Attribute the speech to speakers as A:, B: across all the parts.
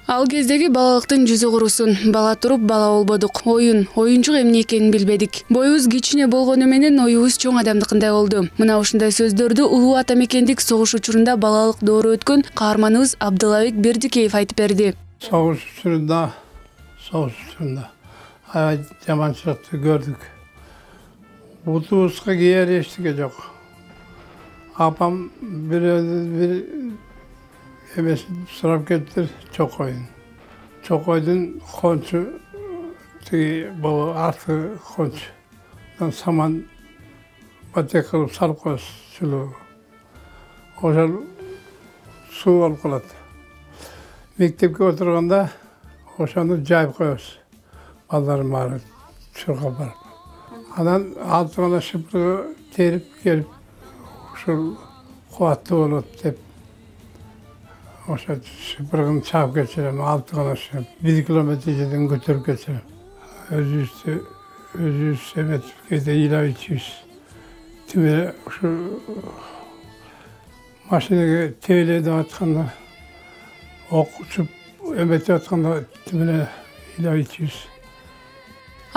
A: Ал кездеги балалыктын жүзү курусун. Бала туруп бала болбодук. Оюнчук эмне экенин билбедик. Боюбуз кичине болгону менен оюбуз чоң адамдыкындай болду. Мына ушундай сөздөрдү улуу ата мекендик согуш учурунда балалык доору өткөн каарманыбыз Абдылабек Бердикеев айтып берди.
B: Согуш учурунда аябай жаманчылыкты көрдүк. Утубузга кийер эчтеке жок. Апам бир эмесин сурап келиптир, чокойдун кончу тиги бул арты кончу саман батек кылып салып коебуз сулуу. Ошол суу болуп калат. Мектепке отурганда ошону жайып коебуз. Балдарым баары чуркап барып. Анан алтыгына шыпыргы терип келип ушул кубаттуу болот деп ошо шыпыргын чаап кетирем, алтыгына 1 километр жерден көтөрүп кетирем. Өзүбүз эметип кээде ыйлап ичибиз. Тиме ушу машинеге тебеледип атканда, ок учуп эметип атканда тиме ыйлап ичибиз.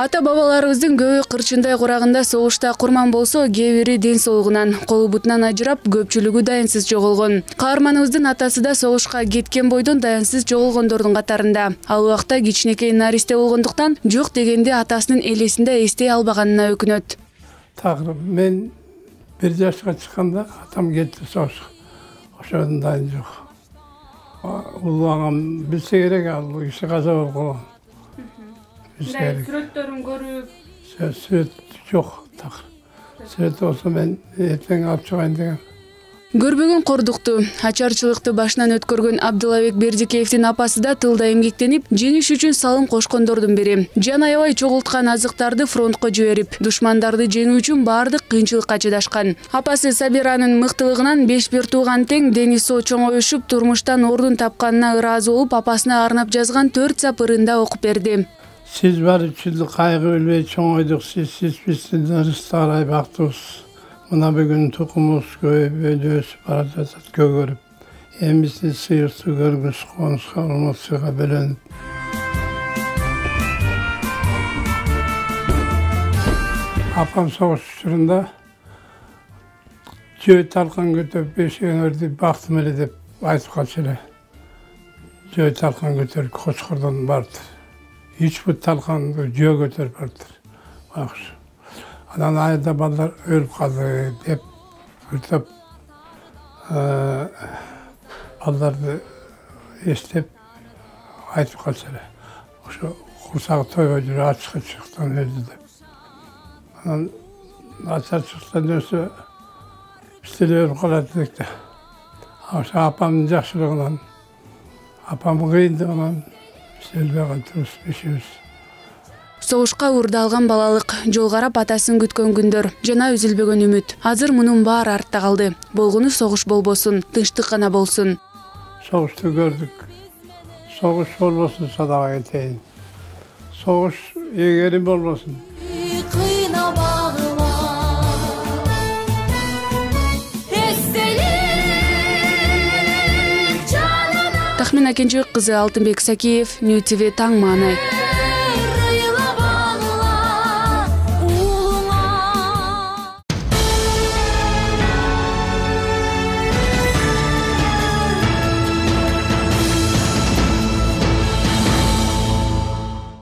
A: Ата-бабаларыбыздын көбү кырчындай курагында согушта курман болсо, кээ бири ден соолугунан, колу бутунан ажырап, көпчүлүгү dayansыз жоголгон. Каарманыбыздын атасы да согушка кеткен бойдон dayansыз жоголгондордун катарында. Ал убакта кичинекей наристе болгондуктан, жок дегенде атасынын элесинде эстей албаганына өкүнөт.
B: Такыр мен 1 жашка чыкканда атам кетти согушка. Ошодон дайын жок. Улуу агам билсе керек, ал киши каза болуп калган.
A: Сүрөттөрүн көрүп,
B: сүрөт жок такыр. Сүрөт болсо мен эртең алып чыгайын деген.
A: Көрбөгөн кордукту, ачарчылыкты башынан өткөргөн Абдылабек Бердикеевдин апасы да тылда эмгектенип, жеңиш үчүн салым кошкондордун бири. Жан аябай чогулткан азыктарды фронтко жиберип, душмандарды жеңүү үчүн баардык кыйынчылыкка чыдашкан. Апасы Сабиранын мыктылыгынан 5 бир тууган тең Денисо чоңоюшуп, турмуштан ордун тапканына ыраазы болуп, апасына арнап жазган 4 сап ырында окуп берди.
B: Siz var üçüldü kaygı ölmeyi çoğuyduk, siz bizden ırıstaray baktınız. Buna bir gün tokumuz ödüyoruz, parazat görüp. Emizli sıyırtı görmüş, konuşka olmasıya bölünüp. Apam soğuş uçurunda Cöğü talkan götürüp 5 gün ördü, baktım öyle de aytıp kaçırı. Cöğü talkan götürüp Koçkur'dan vardı. Hiç bu talkandı, cöğü götürüp vardır. Bak şu. Anan ayda ballar ölüp kaldı deyip, ürtüp ballardı istep aytıp kaçırı. Şu kursağı toy ödürü açık çıktan öldü de. Anan açık çıktan dönse üsteli ölüp kaladı dedik de. Şu apamın jakşılığından, apamın kıyındığından selbeğen turus beşimiz.
A: Согушка уурдалган балалык, жол карап атасын күткөн күндөр, жана үзүлбөгөн үмүт. Азыр мунун баары артта калды. Болгону согуш болбосун, тынчтык гана болсун.
B: Soguştu gördük. Soğuş olmasın sadağa eteyim. Soğuş yeğerim olmasın. Тахмин Акенчебек кызы, Алтынбек Сакиев, Нью ТВ, Таң Маанай.